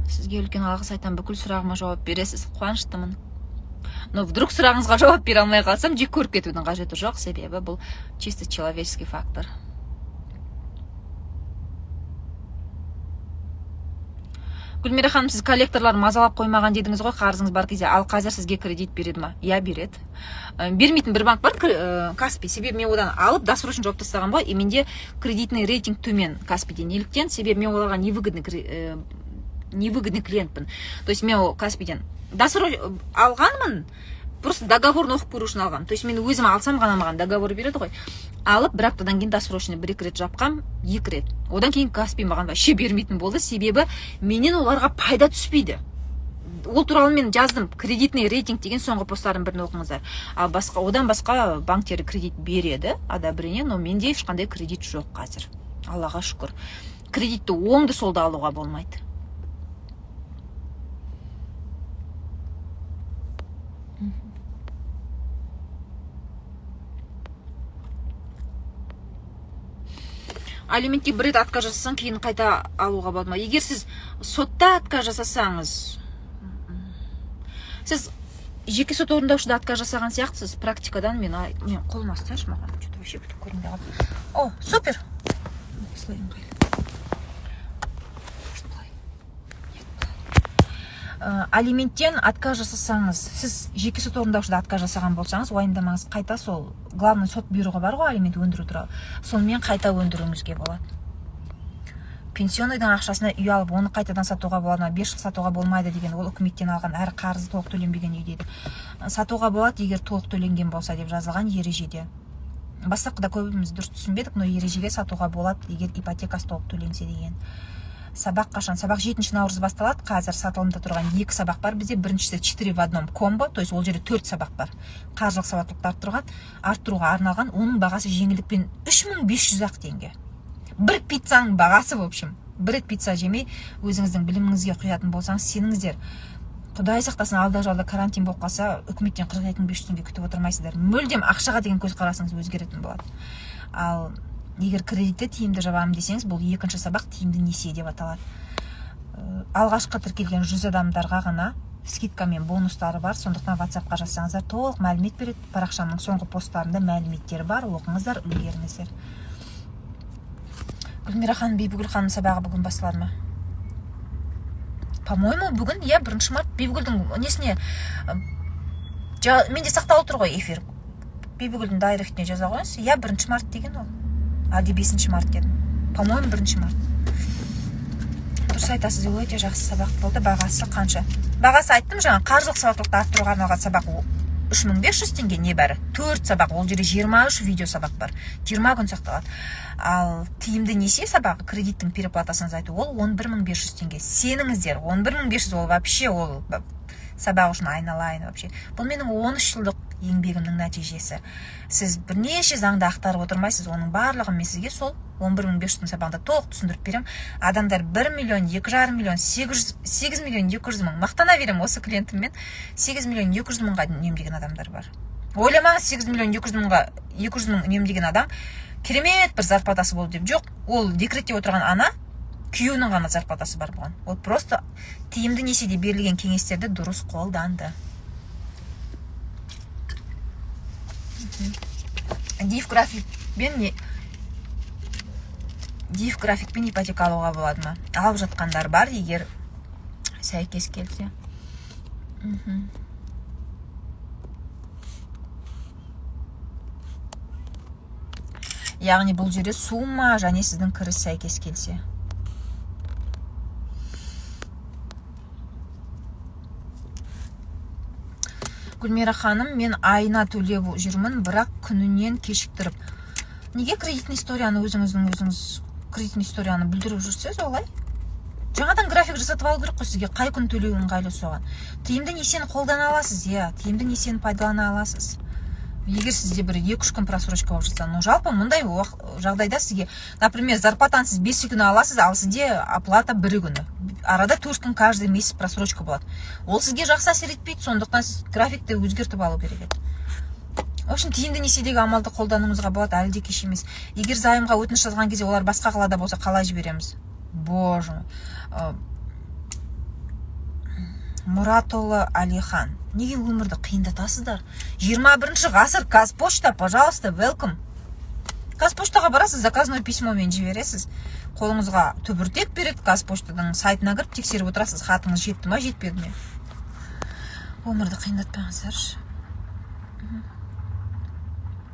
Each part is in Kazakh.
Сізге үлкен алғыс айтамын, бүкіл сұрағыма жауап бересіз, қуаныштымын. Но вдруг сұрағыңызға жауап бере алмай қалсам, жек көріп кетудің қажеті жоқ, себебі бұл чисто человеческий фактор. Гүлмира ханым, сіз коллекторлар мазалап қоймаған дедіңіз ғой, қарызыңыз бар кезде, ал қазір сізге кредит береді ма? Я, береді. Бермейтін бір банк бар, Каспий. Себебі мен одан алып, досрочно жауып тастаған ғой, и менде кредитный рейтинг төмен Каспийде. Неліктен? Себебі мен оларға невыгодный клиентпін. То есть мен Каспийден досрочно алғанмын, просто договорын оқып көру үшін алғам. То есть мен өзім алсам ғана маған договор береді ғой. Алып, бір аптадан кейін досрочно 1-2 рет жапқам, 2 рет. Одан кейін Каспий маған вообще бермейтін болды, себебі менен оларға пайда түспейді. Ол туралы мен жаздым, кредитный рейтинг деген соңғы посттардың бірін оқыңыздар. Ал одан басқа банктері кредит береді, одобрение, но менде ешқандай кредит жоқ қазір. Аллаға шүкір. Кредитті оңды солды алуға болмайды. Алиментке бір рет отказ жасасаң, кейін қайта алуға болады ма? Егер сіз сотта отказ жасасаңыз, сіз жеке сот орындаушыда отказ жасаған сияқтысыз, практикадан мен қолым астыршы маған, что-то вообще бүтіп көрінбей қалды. О, супер! Алименттен отказ жасасаңыз, сіз жеке сот орындаушыда отказ жасаған болсаңыз, уайымдамаңыз, қайта сол главный сот бюроға бар ғой, алимент өндіру туралы. Сонымен қайта өндіруіңізге болады. Пенсионныйдың ақшасына үй алып, оны қайтадан сатуға болады, 5 жыл сатуға болмайды деген, ол үкіметтен алған, әрі қарызы толық төленбеген үй дейді. Сатуға болады, егер толық төленген болса деп жазылған ережеде. Бастапқыда көбіміз дұрыс түсінбедік, но ережеге сатуға болады, егер ипотекасы толық төленсе деген. Сабақ қашан? Сабақ 7 наурыз басталады. Қазір сатылымда тұрған 2 сабақ бар бізде. Біріншісі 4 в одном комбо, то есть ол жерде 4 сабақ бар. Қаржылық сауаттылықты арттыруға арналған. Оның бағасы жеңілдікпен 3500 теңге. Бір пиццаның бағасы, в общем. Бір рет пицца жемей, өзіңіздің біліміңізге құятын болсаңыз, сеніңіздер. Құдай сақтасын, алда жалда карантин болып қалса, үкіметтен 42.500 теңге күтіп отырмайсыздар. Мүлдем ақшаға деген көзқарасыңыз өзгеретін болады. Ал егер кредитті тиімді жабамын десеңіз, бұл екінші сабақ тиімді несие деп аталады. Алғашқы тіркелген 100 адамдарға ғана скидкамен бонустары бар, сондықтан WhatsApp-қа жазсаңыздар толық мәлімет береді. Парақшамның соңғы посттарында мәліметтері бар, оқыңыздар, үлгеріңіздер. Гүлмира ханым, Бибігүл ханым сабағы бүгін басталады ма? По-моему, бүгін, я 1 март Бибігүлдің несіне менде сақталып тұр ғой эфир. Бибігүлдің дайректіне жаза қойыңыз. Я 1 март деген ол. Әлде 5 март дедім. По-моему, 1 март. Дұрыс айтасыз, өте жақсы сабақ болды. Бағасы қанша? Бағасы айттым жаңа, қаржылық сауаттылықты арттыруға арналған сабақ 3500 теңге небәрі. 4 сабақ, ол жерде 23 видео сабақ бар. 20 күн сақталады. Ал тиімді несие сабағы, кредиттің переплатасыңыз айту, ол 11500 теңге. Сеніңіздер, 11500 ол вообще, ол сабақ үшін айналайын вообще. Бұл менің 13 жылдық еңбегімнің нәтижесі. Сіз бірнеше заңды ақтарып отырмайсыз, оның барлығын мен сізге сол 11500 сабағында толық түсіндіріп берем. Адамдар 1 миллион, 2,5 миллион, 8 миллион 200 мың. Мақтана берем осы клиентіммен. 8 миллион 200 мыңға үнемдеген адамдар бар. Ойламаңыз, 8 миллион 200 мың үнемдеген адам керемет бір зарплатасы болды деп жоқ. Ол декретте отырған ана, күйеуінің ғана зарплатасы бар болған. Ол просто тиімді несиеде берілген кеңестерді дұрыс қолданды. Диф графикпен ипотека алуға болады ма? Алып жатқандар бар, егер сәйкес келсе. Яғни бұл жерде сумма және сіздің кіріс сәйкес келсе. Гүлмира ханым, мен айына төлеп жүрмін, бірақ күнінен кешіктіріп. Неге кредитный историяны өзіңіз кредитный историяны бүлдіріп жүрсіз олай? Жаңадан график жасатып алу керек қой сізге, қай күн төлеу ыңғайлы соған. Тиімді несиені қолдана аласыз, тиімді несиені пайдалана аласыз. Егер сізде бір 2-3 күн просрочка болып жатса, жалпы мұндай жағдайда сізге, например, зарплатаны сіз 5 күні аласыз, ал сізде оплата 1 күні. Арада 4 күн каждый месяц просрочка болады. Ол сізге жақсы әсер етпейді, сондықтан сіз графикті өзгертіп алу керек еді. В общем, тиімді несиедегі амалды қолдануыңызға болады, әлі де кеш емес. Егер зайымға өтініш жазған кезде олар басқа қалада болса, қалай жібереміз? Боже. Мұратұлы Алихан, неге өмірді қиындатасыздар? 21 ғасыр, Қазпошта, пожалуйста, welcome. Қазпоштаға барасыз, заказной письмомен жібересіз. Қолыңызға түбіртек береді, Қазпоштаның сайтына кіріп тексеріп отырасыз, хатыңыз жетті ма, жетпеді ме? Өмірді қиындатпаңыздаршы.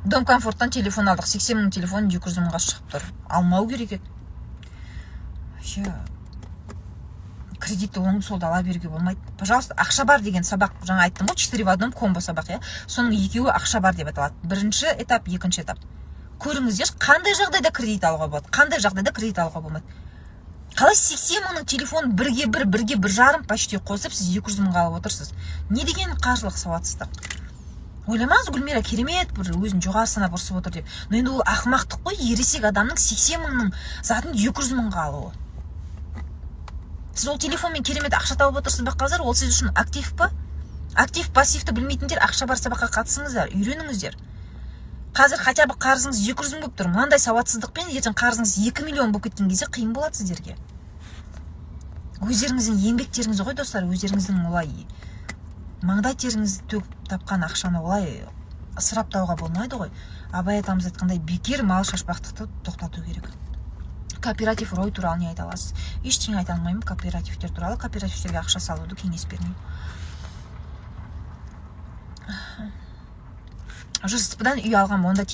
Дом комфорттан телефон алдық, 80 мың телефон 200 мыңға шығып тұр. Алмау керек еді. Кредитті оңды солды ала беруге болмайды. Пожалуйста, ақша бар деген сабақ, жаңа айттым ғой, 4 в 1 комбо сабақ, иә. Соның екеуі ақша бар деп аталады. Бірінші этап, екінші этап. Көріңіздер, қандай жағдайда кредит алуға болады, қандай жағдайда кредит алуға болмайды. Қалай 80 мыңның телефон бірге бір жарым почти қосып, сіз 200 мыңға алып отырсыз. Не деген қаржылық сауатсыздық? Ойламаңыз, Гүлмира керемет бір өзін жоғары санап ұрсып отыр деп. Но енді ол ақымақтық қой, ересек адамның 80 мыңның затын 200 мыңға алуы. Сіз ол телефонмен керемет ақша тауып отырсыз ба қазір? Ол сіз үшін актив па? Актив, пассивті білмейтіндер ақша бар сабаққа қатысыңыздар, үйреніңіздер. Қазір хотя бы қарызыңыз 200 мың болып тұр. Мынандай сауатсыздықпен ертең қарызыңыз 2 миллион болып кеткен кезде қиын болады сіздерге. Өздеріңіздің еңбектеріңіз ғой достар, өздеріңіздің олай маңдай теріңізді төгіп тапқан ақшаны олай ысыраптауға болмайды ғой. Абай атамыз айтқандай, бекер мал шашпақтықты тоқтату керек. Кооператив рой туралы не айта аласыз? Ештеңе айта алмаймын кооперативтер туралы. Кооперативтерге ақша салуды кеңес бермеймін. ЖСП-дан үй алған, оны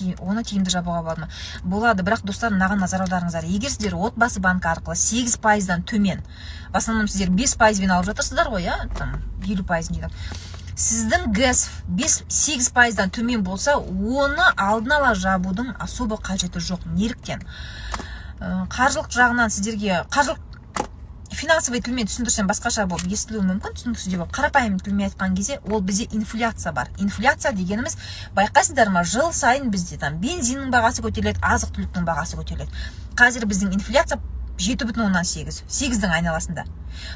тиімді жабуға болады ма? Болады, бірақ достар, мынаған назар аударыңыздар. Егер сіздер отбасы банкі арқылы 8%-дан төмен, в основном сіздер 5%-бен алып жатырсыздар ғой, иә, 50% дейді. Сіздің ГЭС 8%-дан төмен болса, оны алдын ала жабудың особо қажеті жоқ. Неліктен? Қаржылық жағынан сіздерге, финансовый тілмен түсіндірсем басқаша болып естілуі мүмкін, түсініксіз деп қарапайым тілмен айтқан кезде ол бізде инфляция бар. Инфляция дегеніміз, байқайсыздар ма, жыл сайын бізде бензиннің бағасы көтеріледі, азық түліктің бағасы көтеріледі. Қазір біздің инфляция 7,8, 8-дің айналасында.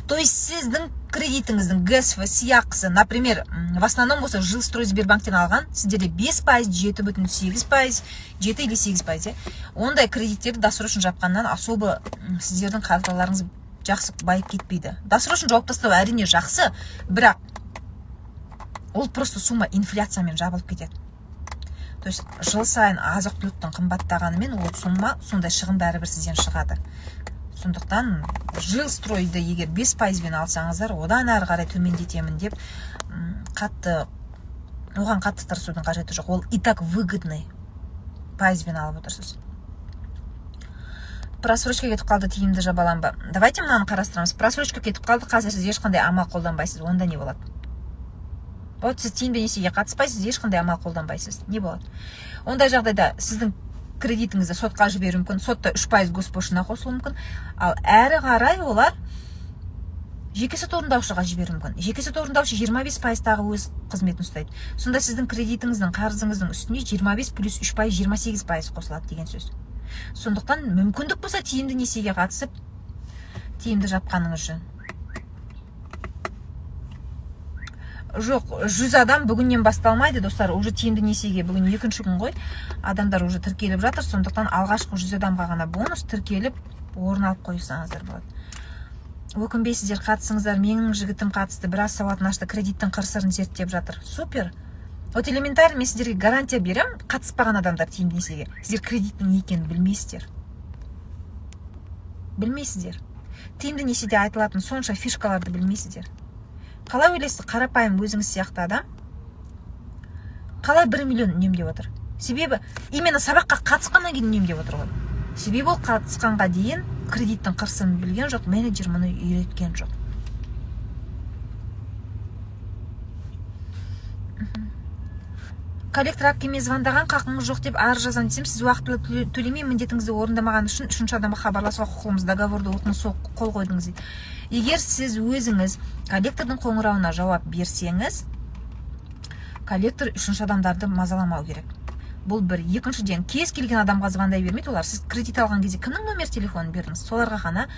То есть сіздің кредитіңіздің ГЭС сыйақысы, например, в основном болса Жилстройсбербанктен алған, сіздерде 5%, 7,8%, 7 или 8%. Ондай кредиттерді досрочно жапқаннан особо сіздердің қалталарыңыз жақсы байып кетпейді. Досрочно жауып тастау әрине жақсы, бірақ ол просто сумма инфляциямен жабылып кетеді. То есть жыл сайын азық түліктің қымбаттағанымен ол сумма сондай шығын бәрібір сізден шығады. Сондықтан Жилстройды егер 5%-бен алсаңыздар, одан әрі қарай төмендетемін деп оған қатты тырысудың қажеті жоқ. Ол и так выгодный пайызбен алып отырсыз. Просрочка кетіп қалды, тиімді жабаланба. Давайте мынаны қарастырамыз. Просрочка кетіп қалды, қазір сіз ешқандай амал қолданбайсыз. Онда не болады? Вот сіз тиімді несиеге қатыспайсыз, ешқандай амал қолданбайсыз. Не болады? Ондай жағдайда сіздің кредитіңізді сотқа жіберу мүмкін, сотта 3% госпошына қосылуы мүмкін, ал әрі қарай олар жеке сот орындаушыға жіберу мүмкін. Жеке сот орындаушы 25% тағы өз қызметін ұстайды. Сонда сіздің кредитіңіздің, қарызыңыздың үстіне 25 плюс 3% 28% қосылады деген сөз. Сондықтан мүмкіндік болса тиімді несиеге қатысып, тиімді жапқаныңыз үшін. Жоқ, 100 адам бүгіннен басталмайды, достар. Уже тиімді несиеге бүгін 2-ші күн ғой. Адамдар уже тіркеліп жатыр, сондықтан алғашқы 100 адамға ғана бонус тіркеліп, орын алып қойсаңыздар болады. Өкінбейсіздер, қатысыңыздар. Менің жігітім қатысты, біраз сауатын ашты, кредиттің қыр-сырын зерттеп жатыр. Супер. Вот элементарно мен сіздерге гарантия берем, қатыспаған адамдар тиімді несиеге. Сіздер кредиттің не екенін білмейсіздер. Білмейсіздер. Тиімді несиеде айтылатын сонша фишкаларды білмейсіздер. Қалай ойлайсыз, қарапайым өзіңіз сияқты адам қалай 1 миллион үнемдеп отыр? Себебі именно сабаққа қатысқаннан кейін үнемдеп отыр ғой. Себебі ол қатысқанға дейін кредиттің қыр-сырын білген жоқ, менеджер мұны үйреткен жоқ. Коллектор әпкеме звондаған, қақыңыз жоқ деп арыз жазам десем, сіз уақытылы төлемей міндетіңізді орындамаған үшін 3-ші адамға хабарласуға құқығымыз, договорды оқыңыз, қол қойдыңыз дейді. Егер сіз өзіңіз коллектордың қоңырауына жауап берсеңіз, коллектор 3-ші адамдарды мазаламау керек. Бұл бір. Екіншіден, кез келген адамға звондай бермейді олар. Сіз кредит алған кезде кімнің номер телефонын бердіңіз? Соларға ғана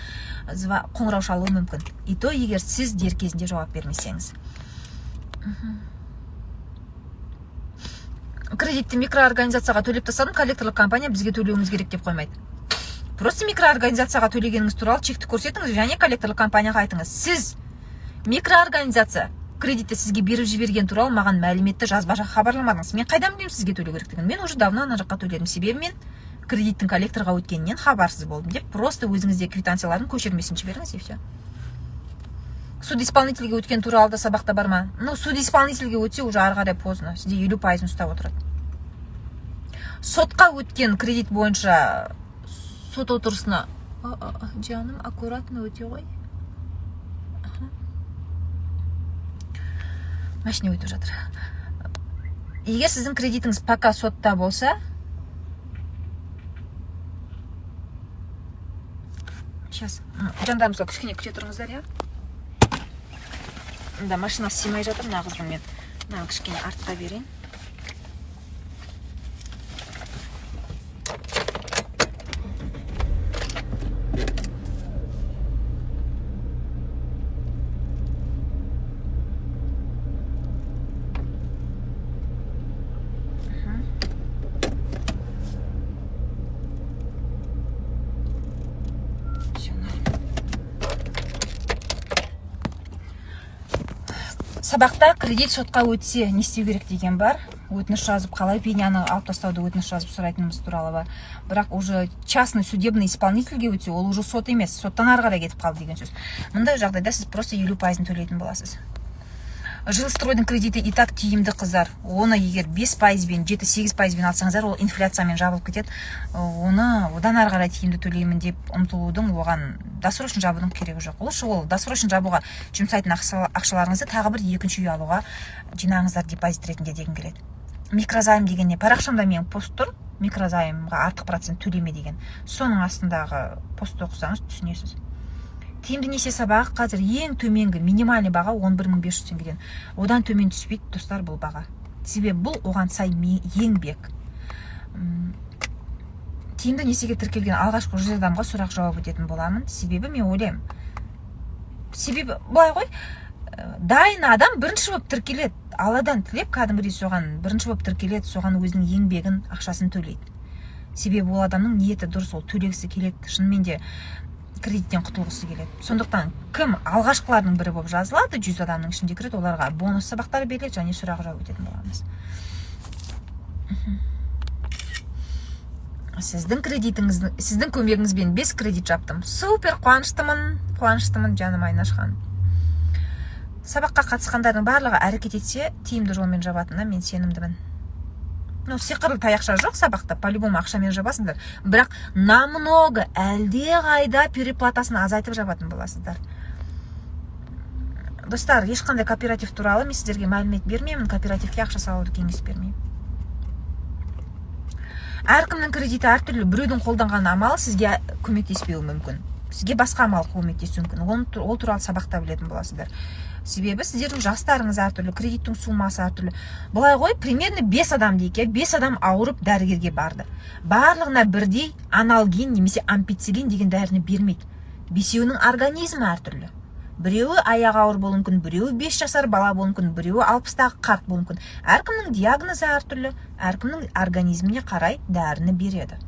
қоңырау шалуы мүмкін. И то егер сіз дер кезінде жауап бермесеңіз. Кредитті микроорганизацияға төлеп тастадым, коллекторлық компания бізге төлеуіңіз керек деп қоймайды. Просто микроорганизацияға төлегеніңіз туралы чекті көрсетіңіз, және коллекторлық компанияға айтыңыз. Сіз Микроорганизация кредитті сізге беріп жіберген туралы маған мәліметті жазбаша хабарламадыңыз. Мен қайдан білемін сізге төлеу керектігін? Мен уже давно ана жаққа төледім. Себебі мен кредиттің коллекторға өткенінен хабарсыз болдым деп просто өзіңізде квитанциялардың көшірмесін жіберіңіз и все. Судисполнительге өткен туралы да сабақта бар ма? Ну, судисполнительге өтсе уже ары қарай поздно. Сізде 50% ұстап отырады. Сотқа өткен кредит бойынша сот отырысына жаным аккуратно өте ғой. Машина өтіп жатыр. Егер сіздің кредитіңіз пока сотта болса, сейчас жандарымызға кішкене күте тұрыңыздар, я? Да, машина сыймай жатыр, мына қыздың мен. Мына кішкене артқа берейін. Сабақта кредит сотқа өтсе не істеу керек деген бар. Өтініш жазып, қалай пеняны алып тастауды өтініш жазып сұрайтынымыз туралы бар. Бірақ уже частный судебный исполнительге өтсе, ол уже сот емес, соттан ары қарай кетіп қалды деген сөз. Мұндай жағдайда сіз просто 50% төлейтін боласыз. Жилстройдың кредиті и так тиімді қыздар. Оны егер 5% бен 7-8% бен алсаңыздар, ол инфляциямен жабылып кетеді. Оны одан ары қарай тиімді төлеймін деп ұмтылудың оған досрочно жабудың керегі жоқ. Ол досрочно жабуға жұмсайтын ақшаларыңызды тағы бір екінші үй алуға жинаңыздар депозит ретінде дегім келеді. Микрозайм деген не? Парақшамда менің пост тұр, микрозаймға артық процент төлеме деген. Соның астындағы постты оқысаңыз түсінесіз. Тиімді несие сабағы қазір ең төменгі минимальный баға 11.500 теңгеден. Одан төмен түспейді достар бұл баға. Себебі бұл оған сай еңбек. Тиімді несиеге тіркелген алғашқы 100 адамға сұрақ жауап ететін боламын. Себебі мен ойлаймын. Себебі былай ғой, дайын адам бірінші болып тіркеледі. Алладан тілеп кәдімгідей соған бірінші болып тіркеледі, соған өзінің еңбегін, ақшасын төлейді. Себебі ол адамның ниеті дұрыс, ол төлегісі келеді. Шынымен де кредиттен құтылғысы келеді. Сондықтан кім алғашқылардың бірі болып жазылады, 100 адамның ішінде кіреді, оларға бонус сабақтар беріледі және сұрақ жауап ететін боламыз. Сіздің көмегіңізбен 5 кредит жаптым. Супер, қуаныштымын жаным Айнашхан. Сабаққа қатысқандардың барлығы әрекет етсе, тиімді жолмен жабатынына мен сенімдімін. Сиқырлы таяқша жоқ сабақта, по-любому ақшамен жабасыңдар. Бірақ намного әлде қайда переплатасын азайтып жабатын боласыздар. Достар, ешқандай кооператив туралы мен сіздерге мәлімет бермеймін, кооперативке ақша салуды кеңес бермеймін. Әркімнің кредиті әртүрлі, біреудің қолданған амалы сізге көмектеспеуі мүмкін. Сізге басқа амал көмектесуі мүмкін. Ол туралы сабақта білетін боласыздар. Себебі сіздердің жастарыңыз әртүрлі, кредиттің суммасы әртүрлі. Бұлай ғой, примерно 5 адам дейік, 5 адам ауырып дәрігерге барды. Барлығына бірдей аналгин немесе ампицилин деген дәріні бермейді. Бесеуінің организмі әртүрлі. Біреуі аяғы ауыр болуы мүмкін, біреуі 5 жасар бала болуы мүмкін, біреуі 60-тағы қарт болуы мүмкін. Әркімнің диагнозы әртүрлі, әркімнің организміне қарай дәріні береді.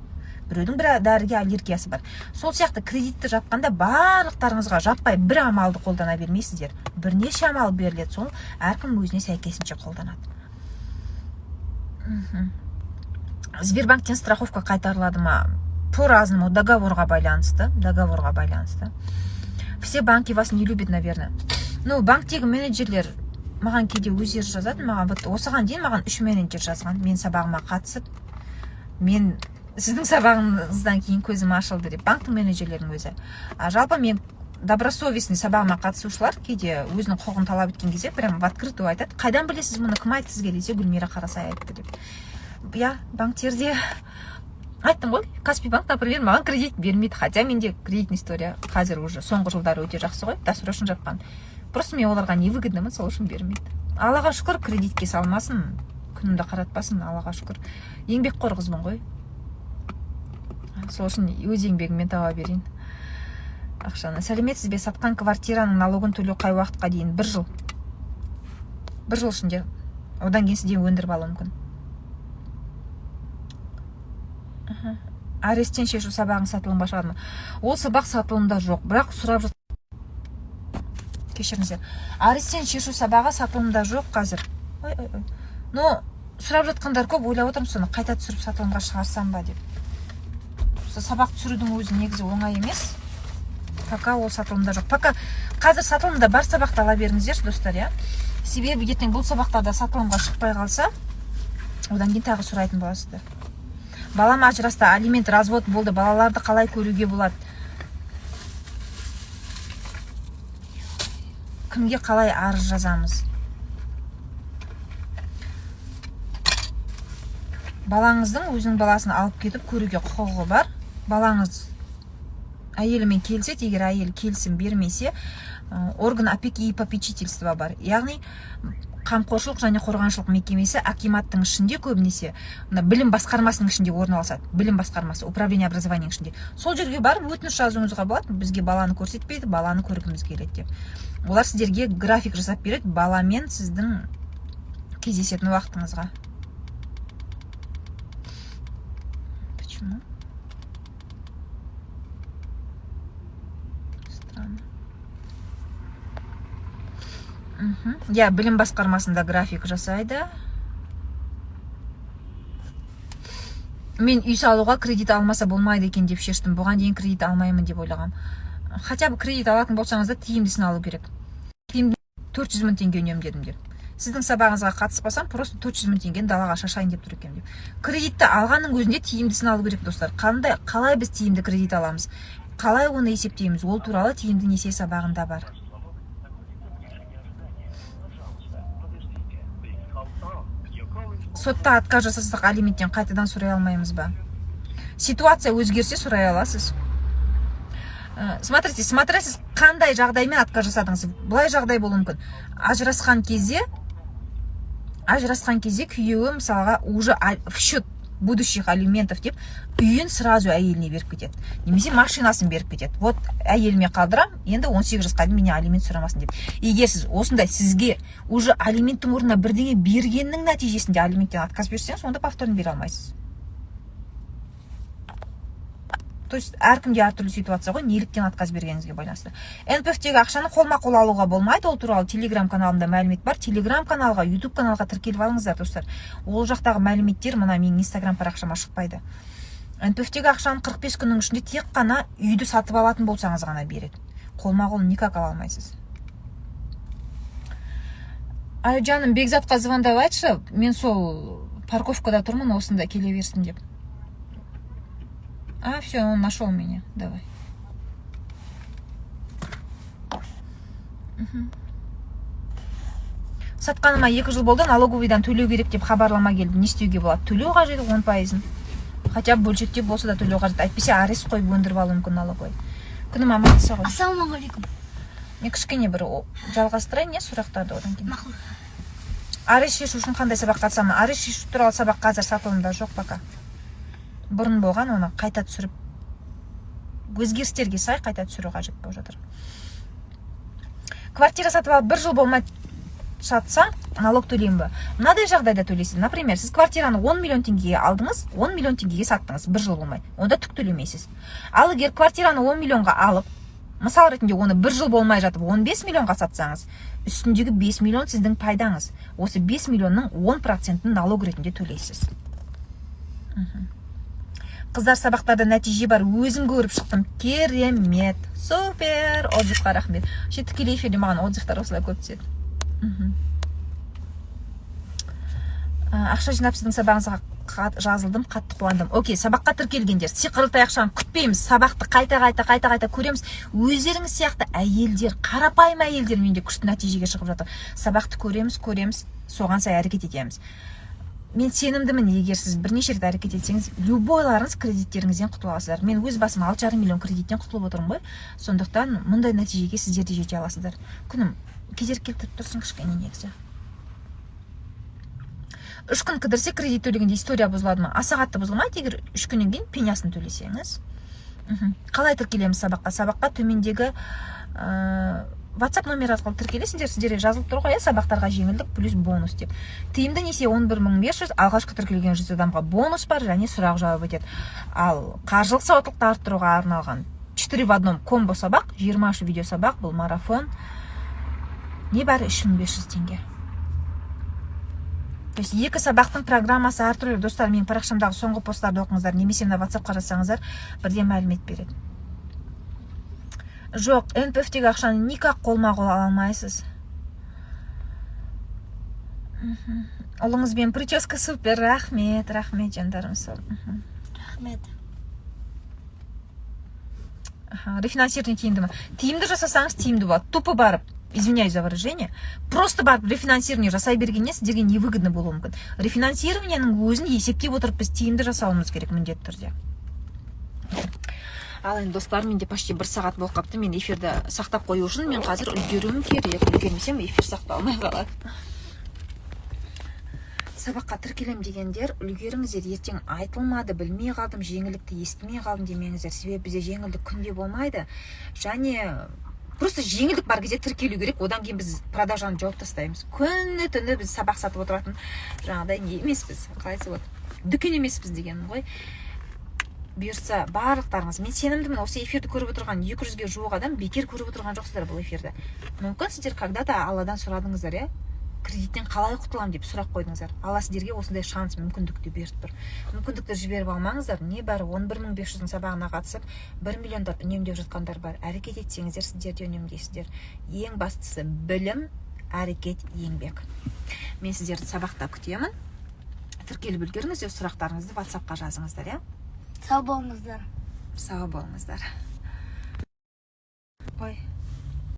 Біреудің бір дәріге аллергиясы бар. Сол сияқты кредитті жапқанда барлықтарыңызға жаппай бір амалды қолдана бермейсіздер. Бірнеше амал беріледі, сол әркім өзіне сәйкесінше қолданады. Сбербанктен страховка қайтарылады ма? По-разному, договорға байланысты. Все банки вас не любят, наверное. Банктегі менеджерлер маған кейде өздері жазады, маған осыған дейін маған 3 менеджер жазған. Мен сабағыма қатысып, мен сіздің сабағыңыздан кейін көзім ашылды деп, банктың менеджерлерінің өзі. Жалпы мен добросовестный сабағыма қатысушылар кейде өзінің құқығын талап еткен кезде прям в открытую айтады. Қайдан білесіз мұны, кім айтты сізге десе, Гүлмира Қарасай айтты деп. Я банктерде айттым ғой, Каспий банк, например, маған кредит бермейді. Хотя менде кредитный история қазір уже соңғы жылдары өте жақсы ғой, досрочно жапқан. Просто мен оларға невыгоднымын, сол үшін бермейді. Аллаға шүкір, кредитке салмасын, күнімді қаратпасын, Аллаға шүкір. Еңбекқор қызбын ғой. Сол үшін өз еңбегіммен таба берейін ақшаны. Сәлеметсіз бе, сатқан квартираның налогын төлеу қай уақытқа дейін? 1 жыл. 1 жыл ішінде. Одан кейін сізден өндіріп алуы мүмкін. Аресттен шешу сабағың сатылымға шығады ма? Ол сабақ сатылымда жоқ, бірақ сұрап кешіріңіздер. Арестен шешу сабағы сатылымда жоқ қазір. Ой. Но сұрап жатқандар көп, ойлап отырмын соны қайта түсіріп сатылымға шығарсам ба деп. Сабақ түсірудің өзі негізі оңай емес. Пока ол сатылымда жоқ. Пока қазір сатылымда бар сабақты ала беріңіздер, достар, я. Себебі ертең бұл сабақтарда сатылымға шықпай қалса, одан кейін тағы сұрайтын боласыздар. Балам ажырасты, алимент, развод болды, балаларды қалай көруге болады? Кімге қалай арыз жазамыз? Балаңыздың өзінің баласын алып кетіп көруге құқығы бар. Балаңыз әйелімен келсет, егер әйел келісім бермесе, орган опеки и попечительства бар. Яғни қамқоршылық және қорғаншылық мекемесі акиматтың ішінде көбінесе, білім басқармасының ішінде орналасады. Білім басқармасы, управление образованиенің ішінде. Сол жерге барып өтініш жазуыңызға болады. Бізге баланы көрсетпейді, баланы көргіміз келеді деп. Олар сіздерге график жасап береді, баламен сіздің кездесетін уақытыңызға. Почему? Я білім басқармасында график жасайды. Мен үй салуға кредит алмаса болмайды екен деп шештім. Бұған дейін кредит алмаймын деп ойлағам. Хотя бы кредит алатын болсаңызда тиімдісін алу керек. Тиімді 400 мың теңге үнемдедім деп. Сіздің сабағыңызға қатыспасам, просто 400 мың теңгені далаға шашайын деп тұр екен деп. Кредитті алғанның өзінде тиімдісін алу керек, достар. Қалай біз тиімді кредит аламыз? Қалай оны есептейміз? Ол туралы тиімді несие сабағында бар. Сотта отказ жасасақ алименттен қайтадан сұрай алмаймыз ба? Ситуация өзгерсе сұрай аласыз. Смотрите, сіз қандай жағдаймен отказ жасадыңыз. Бұлай жағдай болуы мүмкін. Ажырасқан кезде күйеуі мысалға уже в счет будущих алиментов деп үйін сразу әйеліне беріп кетеді. Немесе машинасын беріп кетеді. Вот әйеліме қалдырам, енді 18 жасқа дейін менен алимент сұрамасын деп. Егер сіз осындай сізге уже алименттің орнына бірдеңе бергеннің нәтижесінде алименттен отказ берсеңіз, онда повторно бере алмайсыз. То есть әркімде әртүрлі ситуация ғой, неліктен отказ бергеніңізге байланысты. НПФ-тегі ақшаны қолма-қол алуға болмайды, ол туралы Telegram каналында мәлімет бар. Telegram каналға, YouTube каналға тіркеліп алыңыздар, достар. Ол жақтағы мәліметтер мына менің Instagram парақшама шықпайды. НПФ-тегі ақшаны 45 күннің ішінде тек қана үйді сатып алатын болсаңыз ғана береді. Қолма-қол никак ала алмайсыз. Ай жаным, Бекзатқа звондап айтшы, мен сол парковкада тұрмын, осында келе берсін деп. Все, он нашел меня. Давай. Сатқаныма 2 жыл болды, налоговыйдан төлеу керек деп хабарлама келді. Не істеуге болады? Төлеу қажет 10%. Хотя бы бөлшектеп болса да төлеу қажет. Әйтпесе арест қойып өндіріп алуы мүмкін налоговый. Күнім амандаса ғой. Ассалаумағалейкум. Мен кішкене бір жалғастырайын, не сұрақтарды одан кейін. Арест шешу үшін қандай сабақ қатысамын? Арест шешу туралы сабақ қазір сатылымда жоқ пока. Бұрын болған, оны қайта түсіріп, өзгерістерге сай қайта түсіру қажет болып жатыр. Квартира сатып алып 1 жыл болмай сатсаң, налог төлеймін бе? Мынадай жағдайда төлейсіз. Например, сіз квартираны 10 миллион теңгеге алдыңыз, 10 миллион теңгеге саттыңыз 1 жыл болмай. Онда түк төлемейсіз. Ал егер квартираны 10 миллионға алып, мысал ретінде оны 1 жыл болмай жатып 15 миллионға сатсаңыз, үстіндегі 5 миллион сіздің пайдаңыз. Осы 5 миллионның 10%-ін налог ретінде төлейсіз. Қыздар сабақтарда нәтиже бар, өзім көріп шықтым. Керемет, супер, отзывқа рахмет. Тікелей эфирде маған отзывтар осылай көп түседі. Ақша жинап сіздің сабағыңызға жазылдым, қатты қуандым. Окей, сабаққа тіркелгендер, сиқырлы таяқшаны күтпейміз, сабақты қайта көреміз. Өздеріңіз сияқты әйелдер, қарапайым әйелдер менде күшті нәтижеге шығып жатыр. Сабақты көреміз, соған сай әрекет етеміз. Мен сенімдімін, егер сіз бірнеше рет әрекет етсеңіз, любойларыңыз кредиттеріңізден құтыла аласыздар. Мен өз басым 6,5 миллион кредиттен құтылып отырмын ғой. Сондықтан мұндай нәтижеге сіздер де жете аласыздар. Күнім, кедергі келтіріп тұрсың кішкене негізі. 3 күн кідірсе кредит төлегенде история бұзылады ма? Аса қатты бұзылмайды, егер 3 күннен кейін пенясын төлесеңіз. Қалай тіркелеміз сабаққа? Сабаққа төмендегі WhatsApp номер арқылы тіркелесіңдер, сіздерге жазылып тұр ғой, сабақтарға жеңілдік плюс бонус деп. Тиімді несие 11500, алғашқы тіркелген 100 адамға бонус бар және сұрақ жауап етеді. Ал қаржылық сауаттылықты арттыруға арналған 4 в 1 комбо сабақ, 23 видео сабақ, бұл марафон. небәрі 3500 теңге. То есть екі сабақтың программасы әртүрлі. Достар, менің парақшамдағы соңғы посттарды оқыңыздар, немесе мына WhatsApp-қа жазсаңыздар, бірден мәлімет береді. Жоқ, НПФ-тегі ақшаны никак қолма-қол ала алмайсыз. Ұлыңызбен прическа супер, рахмет жандарым сол. Рахмет. Рефинансирование тиімді ма? Тиімді жасасаңыз тиімді болады. Тупо барып, извиняюсь за выражение, просто барып рефинансирование жасай бергеннен сіздерге невыгодно болуы мүмкін. Рефинансированияның өзін есептеп отырып біз тиімді жасауымыз керек міндетті түрде. Ал енді достар, менде почти 1 сағат болып қапты. Мен эфирді сақтап қою үшін мен қазір үлгеруім керек. Үлгермесем эфир сақталмай қалады. Сабаққа тіркелем дегендер, үлгеріңіздер. Ертең айтылмады, білмей қалдым, жеңілдікті естімей қалдым демеңіздер. Себебі бізде жеңілдік күнде болмайды. Және просто жеңілдік бар кезде тіркелу керек. Одан кейін біз продажаны жауып тастаймыз. Күні түні біз сабақ сатып отыратын жаңағыдай не емеспіз. Қалай айтса болады? Дүкен емеспіз дегенім ғой. Бұйырса барлықтарыңыз, мен сенімдімін, осы эфирді көріп отырған 200-ге жуық адам бекер көріп отырған жоқсыздар бұл эфирді. Мүмкін сіздер когда-то Алладан сұрадыңыздар, иә? Кредиттен қалай құтылам деп сұрақ қойдыңыздар. Алла сіздерге осындай шанс, мүмкіндікті беріп тұр. Мүмкіндікті жіберіп алмаңыздар. Небәрі 11500-дің сабағына қатысып 1 миллиондап үнемдеп жатқандар бар. Әрекет етсеңіздер, сіздер де үнемдейсіздер. Ең бастысы білім, әрекет, еңбек. Мен сіздерді сабақта күтемін. Тіркеліп үлгеріңіздер, сұрақтарыңызды WhatsApp-қа жазыңыздар, иә? Сау болыңыздар. Сау болыңыздар. Ой.